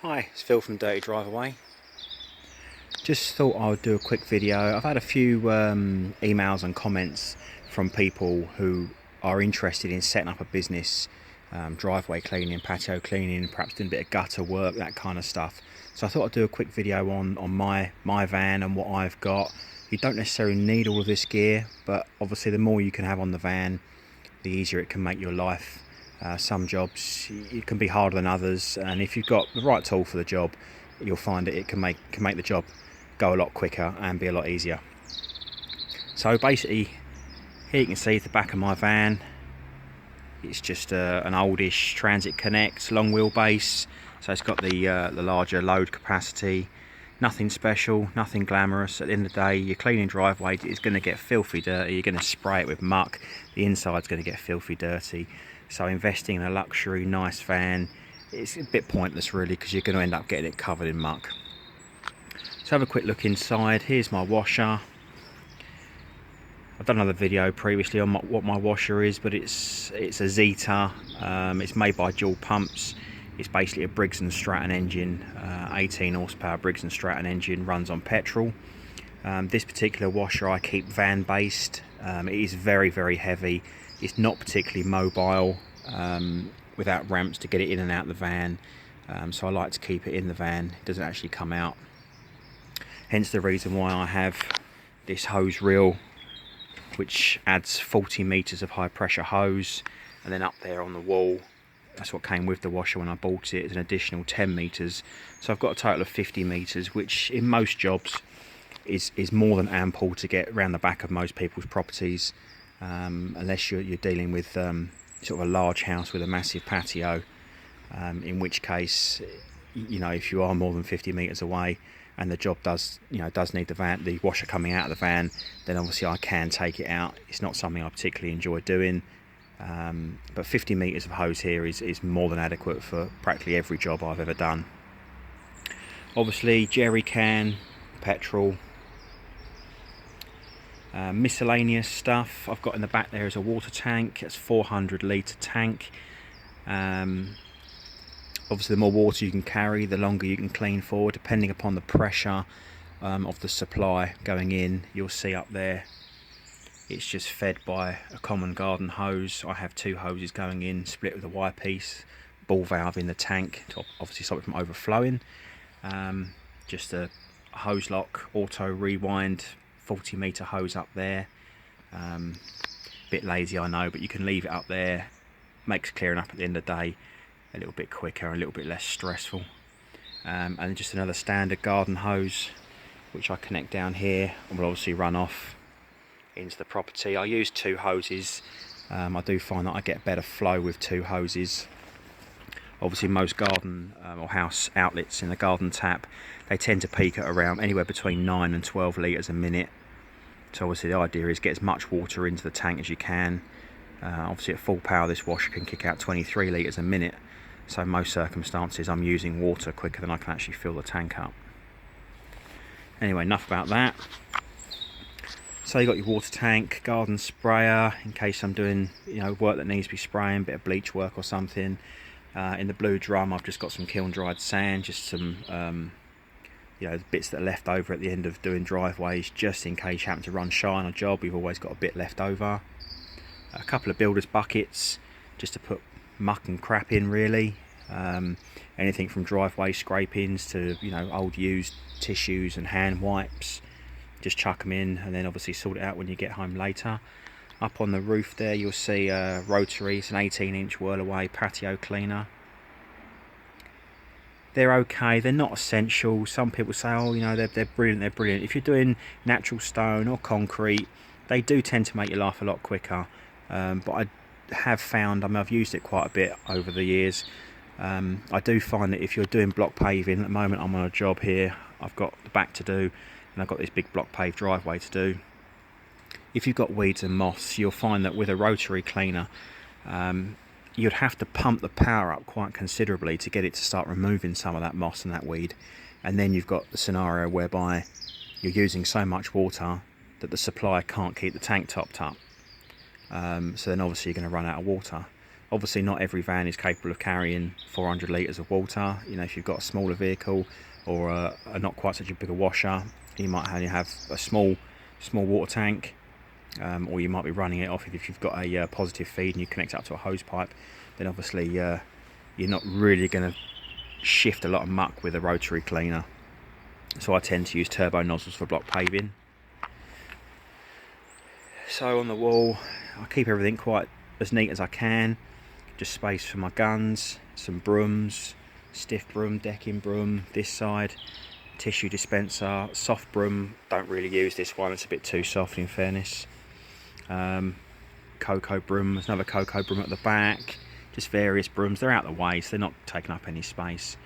Hi, it's Phil from Dirty Drive Away. Just thought I would do a quick video. I've had a few emails and comments from people who are interested in setting up a business, driveway cleaning, patio cleaning, perhaps doing a bit of gutter work, that kind of stuff. So I thought I'd do a quick video on my van and what I've got. You don't necessarily need all of this gear, but obviously the more you can have on the van, the easier it can make your life. Some jobs it can be harder than others, and if you've got the right tool for the job, you'll find that it can make the job go a lot quicker and be a lot easier. So basically, here you can see the back of my van. It's just an oldish Transit Connect long wheelbase, so it's got the larger load capacity. Nothing special, nothing glamorous. At the end of the day, your cleaning driveway is going to get filthy dirty. You're going to spray it with muck. The inside's going to get filthy dirty. So investing in a luxury, nice van, it's a bit pointless really, because you're going to end up getting it covered in muck. So have a quick look inside. Here's my washer. I've done another video previously on what my washer is, but it's a Zeta. It's made by Dual Pumps. It's basically a Briggs & Stratton engine, 18 horsepower Briggs & Stratton engine, runs on petrol. This particular washer I keep van based. It is very, very heavy. It's not particularly mobile, without ramps to get it in and out of the van. So I like to keep it in the van. It doesn't actually come out. Hence the reason why I have this hose reel, which adds 40 meters of high pressure hose, and then up there on the wall, that's what came with the washer when I bought it, is an additional 10 meters. So I've got a total of 50 meters, which in most jobs is more than ample to get around the back of most people's properties, unless you're dealing with sort of a large house with a massive patio, in which case, you know, if you are more than 50 meters away and the job does need the washer coming out of the van, then obviously I can take it out. It's not something I particularly enjoy doing. But 50 meters of hose here is more than adequate for practically every job I've ever done. Obviously jerry can, petrol, miscellaneous stuff. I've got in the back there is a water tank. It's 400 litre tank. Obviously the more water you can carry, the longer you can clean for, depending upon the pressure of the supply going in. You'll see up there it's just fed by a common garden hose. I have two hoses going in, split with a Y piece, ball valve in the tank to obviously stop it from overflowing. Just a hose lock, auto rewind, 40 meter hose up there. Bit lazy, I know, but you can leave it up there. Makes clearing up at the end of the day a little bit quicker, a little bit less stressful. And then just another standard garden hose, which I connect down here and will obviously run off into the property. I use two hoses. I do find that I get better flow with two hoses. Obviously most garden or house outlets in the garden tap, they tend to peak at around anywhere between 9 and 12 litres a minute. So obviously the idea is get as much water into the tank as you can. Obviously at full power this washer can kick out 23 litres a minute. So in most circumstances I'm using water quicker than I can actually fill the tank up. Anyway, enough about that. So you got your water tank, garden sprayer in case I'm doing work that needs to be spraying, bit of bleach work or something. In the blue drum I've just got some kiln dried sand, just some bits that are left over at the end of doing driveways, just in case you happen to run shy on a job. We've always got a bit left over. A couple of builder's buckets just to put muck and crap in really. Anything from driveway scrapings to old used tissues and hand wipes. Just chuck them in and then obviously sort it out when you get home later. Up on the roof there you'll see a rotary. It's an 18-inch whirl away patio cleaner. They're okay, they're not essential. Some people say, oh, they're brilliant, they're brilliant. If you're doing natural stone or concrete, they do tend to make your life a lot quicker. But I have found, I've used it quite a bit over the years. I do find that if you're doing block paving, at the moment I'm on a job here, I've got the back to do, and I've got this big block paved driveway to do. If you've got weeds and moss, you'll find that with a rotary cleaner, you'd have to pump the power up quite considerably to get it to start removing some of that moss and that weed. And then you've got the scenario whereby you're using so much water that the supply can't keep the tank topped up. So then obviously you're going to run out of water. Obviously not every van is capable of carrying 400 litres of water. You know, if you've got a smaller vehicle or a not quite such a big a washer, you might only have a small water tank, or you might be running it off if you've got a positive feed and you connect it up to a hose pipe. Then obviously you're not really going to shift a lot of muck with a rotary cleaner. So I tend to use turbo nozzles for block paving. So on the wall, I keep everything quite as neat as I can. Just space for my guns, some brooms, stiff broom, decking broom, this side, tissue dispenser, soft broom. Don't really use this one, it's a bit too soft in fairness. Cocoa broom, there's another cocoa broom at the back. Just various brooms, they're out of the way, so they're not taking up any space.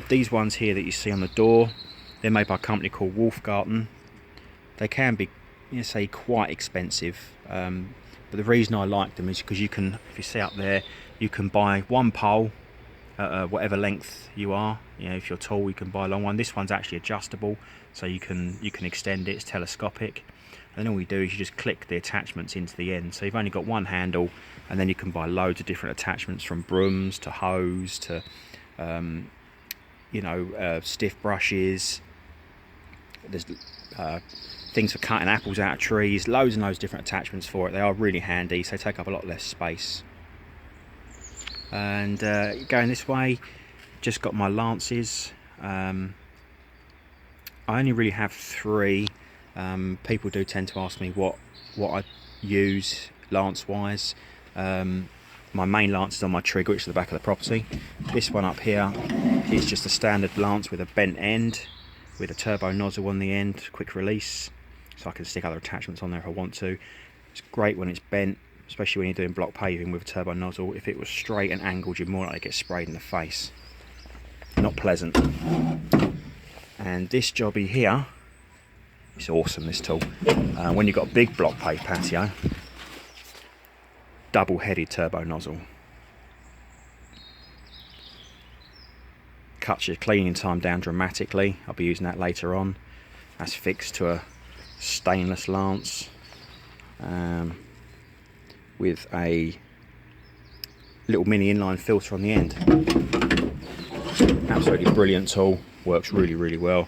These ones here that you see on the door, they're made by a company called Wolfgarten. They can be, say, quite expensive, but the reason I like them is because you can, if you see up there, you can buy one pole at whatever length you are. You know, if you're tall, you can buy a long one. This one's actually adjustable, so you can extend it. It's telescopic, and then all you do is you just click the attachments into the end. So you've only got one handle, and then you can buy loads of different attachments, from brooms to hose to stiff brushes. There's things for cutting apples out of trees, loads and loads of different attachments for it. They are really handy, so they take up a lot less space. And going this way, just got my lances. I only really have 3. People do tend to ask me what I use lance wise. My main lance is on my trigger, which is the back of the property. This one up here is just a standard lance with a bent end, with a turbo nozzle on the end, quick release, so I can stick other attachments on there if I want to. It's great when it's bent, especially when you're doing block paving with a turbo nozzle. If it was straight and angled, you're more likely to get sprayed in the face. Not pleasant. And this jobby here, it's awesome, this tool. When you've got a big block pave patio, double-headed turbo nozzle. Cuts your cleaning time down dramatically. I'll be using that later on. That's fixed to a stainless lance with a little mini inline filter on the end. Absolutely brilliant tool, works really well.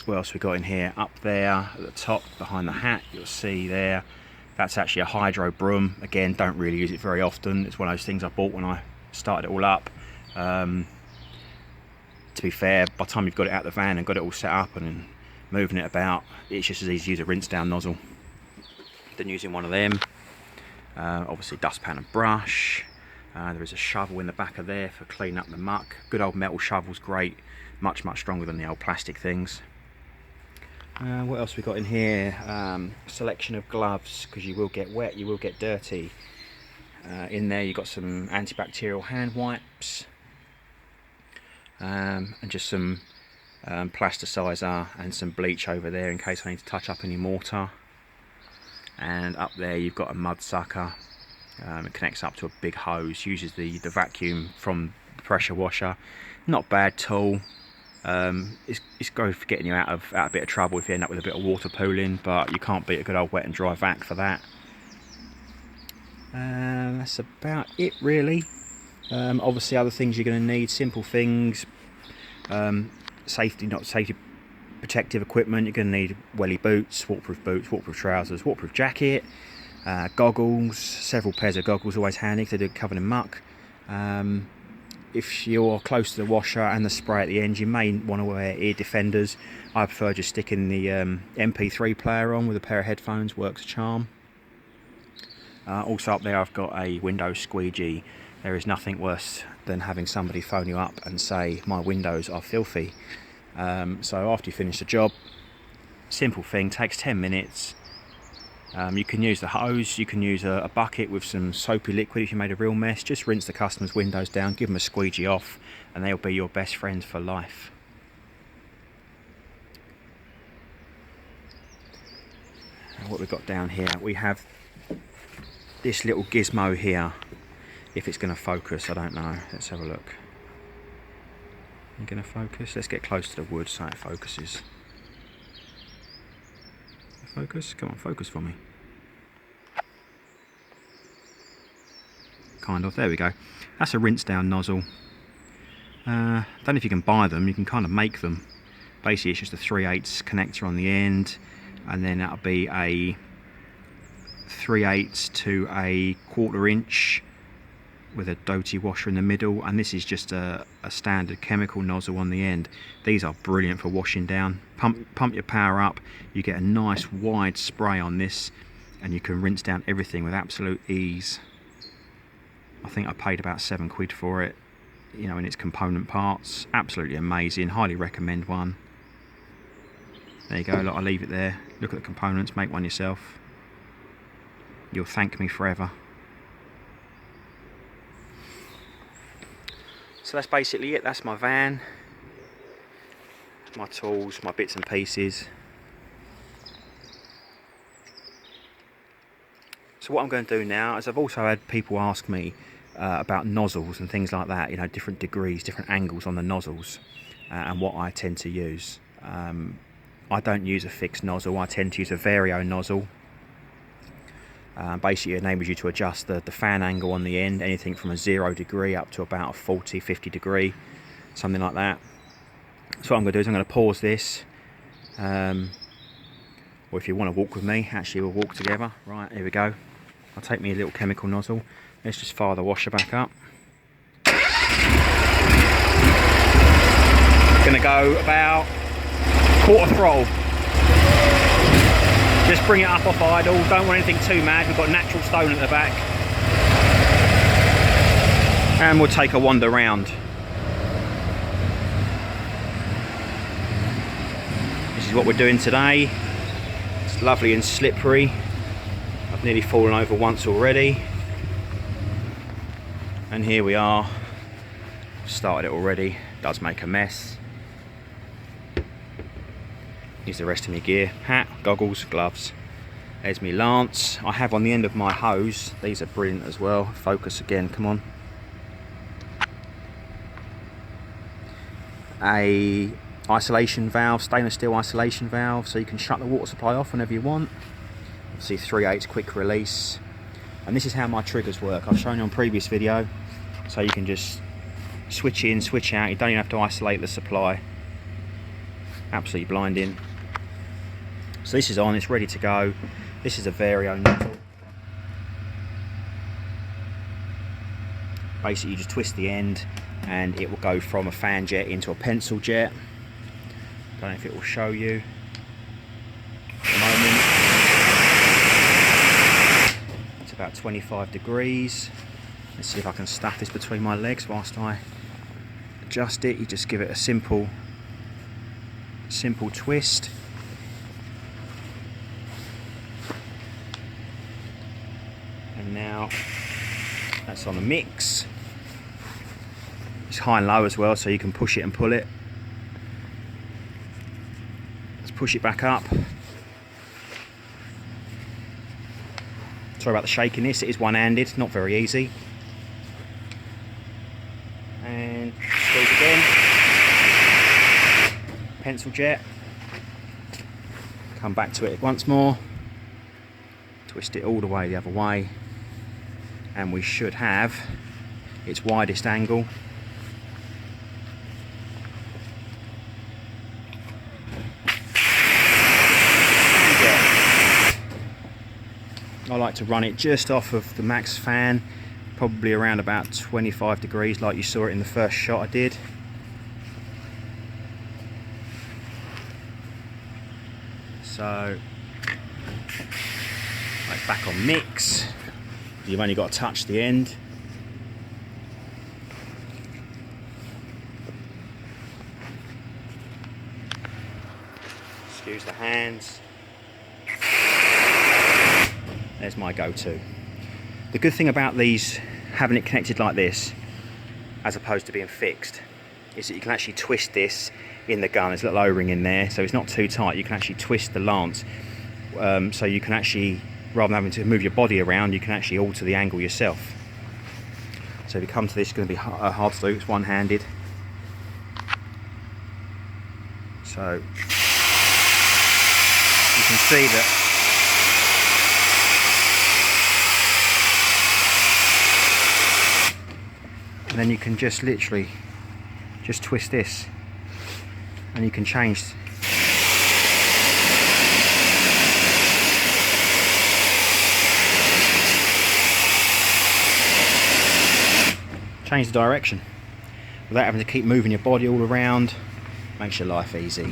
What else we got in here? Up there at the top behind the hat, you'll see there, that's actually a hydro broom. Again, don't really use it very often. It's one of those things I bought when I started it all up. To be fair, by the time you've got it out of the van and got it all set up and moving it about, it's just as easy to use a rinse down nozzle than using one of them. Obviously dustpan and brush. There is a shovel in the back of there for cleaning up the muck. Good old metal shovel's great, much stronger than the old plastic things. What else we got in here? Selection of gloves, because you will get wet, you will get dirty. In there you've got some antibacterial hand wipes, and just some plasticizer and some bleach over there in case I need to touch up any mortar. And up there you've got a mud sucker. It connects up to a big hose, uses the vacuum from the pressure washer. Not bad tool. It's good for getting you out of a bit of trouble if you end up with a bit of water pooling, but you can't beat a good old wet and dry vac for that. That's about it really. Obviously other things you're going to need, simple things, safety protective equipment. You're going to need welly boots, waterproof trousers, waterproof jacket, goggles, several pairs of goggles, always handy because they're covered in muck. If you're close to the washer and the spray at the end, you may want to wear ear defenders. I prefer just sticking the MP3 player on with a pair of headphones, works a charm. Also up there I've got a window squeegee. There is nothing worse than having somebody phone you up and say, my windows are filthy. So after you finish the job, simple thing, takes 10 minutes. You can use the hose, you can use a bucket with some soapy liquid if you made a real mess. Just rinse the customer's windows down, give them a squeegee off, and they'll be your best friends for life. And what we've got down here, we have this little gizmo here. If it's going to focus, I don't know. Let's have a look. You're going to focus? Let's get close to the wood so it focuses. Focus? Come on, focus for me. kind of. There we go. That's a rinse down nozzle. Don't know if you can buy them. You can kind of make them. Basically it's just a 3/8 connector on the end, and then that'll be a 3/8 to a 1/4 inch with a doty washer in the middle, and this is just a standard chemical nozzle on the end. These are brilliant for washing down. Pump your power up, you get a nice wide spray on this, and you can rinse down everything with absolute ease. I think I paid about £7 for it, you know, in its component parts. Absolutely amazing, highly recommend one. There you go, look, I'll leave it there. Look at the components, make one yourself. You'll thank me forever. So that's basically it. That's my van, my tools, my bits and pieces. So what I'm going to do now is, I've also had people ask me about nozzles and things like that, you know, different degrees, different angles on the nozzles, and what I tend to use. I don't use a fixed nozzle, I tend to use a vario nozzle. Basically it enables you to adjust the fan angle on the end, anything from a 0 degree up to about a 40, 50 degree, something like that. So what I'm going to do is I'm going to pause this, or if you want to walk with me, actually we'll walk together. Right, here we go. I'll take me a little chemical nozzle. Let's just fire the washer back up. Going to go about 1/4 throttle. Just bring it up off idle, don't want anything too mad, we've got natural stone at the back. And we'll take a wander round. This is what we're doing today. It's lovely and slippery. I've nearly fallen over once already. And here we are. Started it already, it does make a mess. Here's the rest of my gear, hat, goggles, gloves. There's my lance. I have on the end of my hose, these are brilliant as well. Focus again, come on. A isolation valve, stainless steel isolation valve, so you can shut the water supply off whenever you want. Obviously 3/8 quick release. And this is how my triggers work. I've shown you on previous video. So you can just switch in, switch out. You don't even have to isolate the supply. Absolutely blinding. So this is on, it's ready to go. This is a vario nozzle. Basically you just twist the end and it will go from a fan jet into a pencil jet. Don't know if it will show you at the moment. It's about 25 degrees. Let's see if I can stuff this between my legs whilst I adjust it. You just give it a simple twist. And now that's on a mix. It's high and low as well, so you can push it and pull it. Let's push it back up. Sorry about the shakiness, it is one-handed, not very easy. And squeeze again. Pencil jet. Come back to it once more. Twist it all the way the other way. And we should have its widest angle. I like to run it just off of the max fan, probably around about 25 degrees like you saw it in the first shot I did. So it's back on mix. You've only got to touch the end. Excuse the hands. There's my go-to. The good thing about these, having it connected like this, as opposed to being fixed, is that you can actually twist this in the gun. There's a little O-ring in there, so it's not too tight. You can actually twist the lance, so you can actually, rather than having to move your body around, you can actually alter the angle yourself. So if you come to this, it's going to be hard to do. It's one-handed. So you can see that and then you can just literally just twist this and you can change the direction without having to keep moving your body all around. Makes your life easy.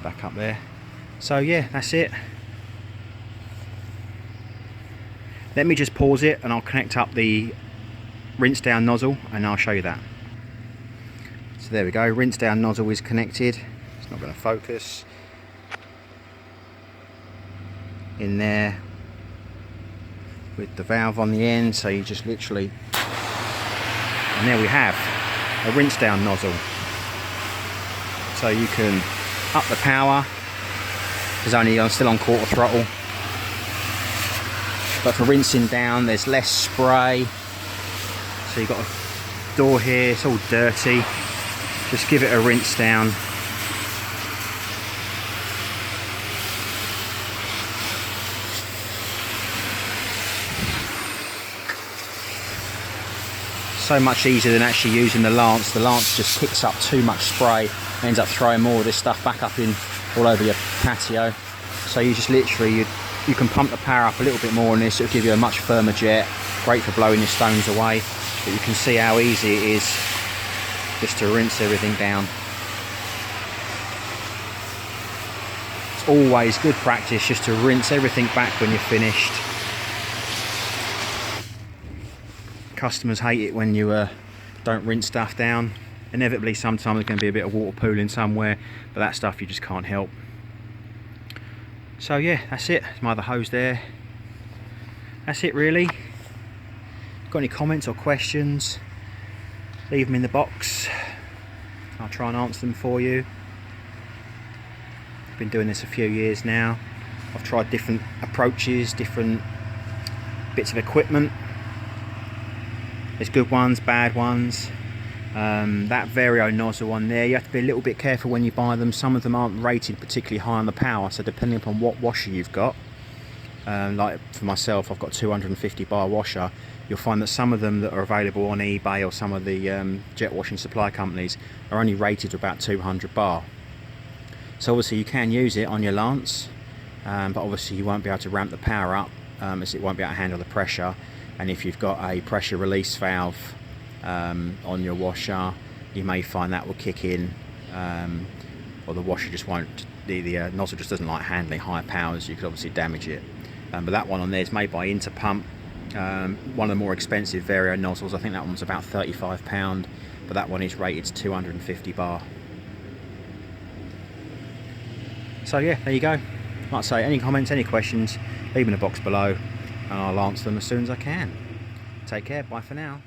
Back up there. So yeah, that's it. Let me just pause it and I'll connect up the rinse down nozzle and I'll show you that. So there we go, rinse down nozzle is connected. It's not going to focus. In there with the valve on the end, so you just literally, and there we have a rinse down nozzle. So you can up the power, I'm still on quarter throttle, but for rinsing down there's less spray. So you've got a door here, it's all dirty, just give it a rinse down. So much easier than actually using the lance. The lance just kicks up too much spray, ends up throwing more of this stuff back up in all over your patio. So you just literally, you can pump the power up a little bit more on this. It'll give you a much firmer jet, great for blowing your stones away. But you can see how easy it is just to rinse everything down. It's always good practice just to rinse everything back when you're finished. Customers hate it when you don't rinse stuff down. Inevitably sometimes there's going to be a bit of water pooling somewhere, but that stuff you just can't help. So yeah, that's it. There's my other hose there. That's it really. Got any comments or questions, leave them in the box. I'll try and answer them for you. I've been doing this a few years now. I've tried different approaches, different bits of equipment. There's good ones, bad ones. That Vario nozzle on there, you have to be a little bit careful when you buy them. Some of them aren't rated particularly high on the power, so depending upon what washer you've got, like for myself, I've got 250 bar washer. You'll find that some of them that are available on eBay or some of the jet washing supply companies are only rated to about 200 bar. So obviously you can use it on your lance, but obviously you won't be able to ramp the power up, as it won't be able to handle the pressure. And if you've got a pressure release valve on your washer, you may find that will kick in, or the washer just won't, the nozzle just doesn't like handling high powers. You could obviously damage it. But that one on there is made by Interpump, one of the more expensive Vario nozzles. I think that one's about £35, but that one is rated to 250 bar. So yeah, there you go. Like I say, any comments, any questions, leave them in the box below and I'll answer them as soon as I can. Take care, bye for now.